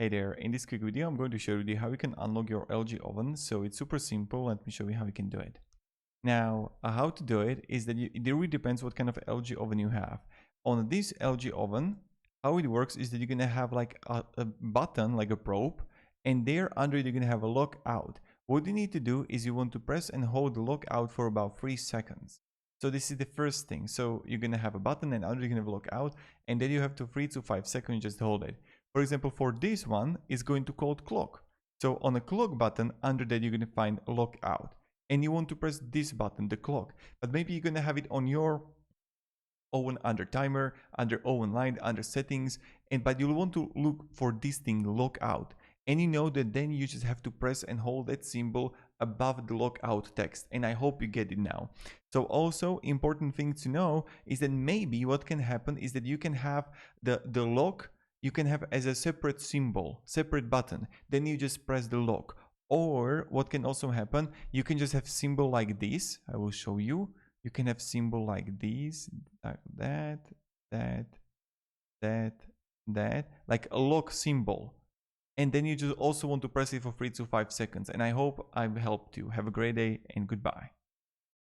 Hey there, in this quick video I'm going to show you how you can unlock your LG oven. So it's super simple. Let me show you how you can do it. Now, how to do it is that it really depends what kind of LG oven you have. On this LG oven, how it works is that you're gonna have like a button, like a probe, and there under it you're gonna have a lock out. What you need to do is you want to press and hold the lock out for about 3 seconds. So this is the first thing. So you're gonna have a button and under you're gonna have a lock out, and then you have to 3 to 5 seconds just hold it. For example, for this one, it's going to called clock. So on a clock button, under that you're going to find lock out. And you want to press this button, the clock. But maybe you're going to have it on your oven under timer, under oven line, under settings. But you'll want to look for this thing, lock out. And you know that then you just have to press and hold that symbol above the lockout text. And I hope you get it now. So also important thing to know is that maybe what can happen is that you can have the lock, you can have as a separate symbol, separate button. Then you just press the lock. Or what can also happen, you can just have symbol like this. I will show you. You can have symbol like this, like that, like a lock symbol. And then you just also want to press it for 3 to 5 seconds. And I hope I've helped you. Have a great day and goodbye.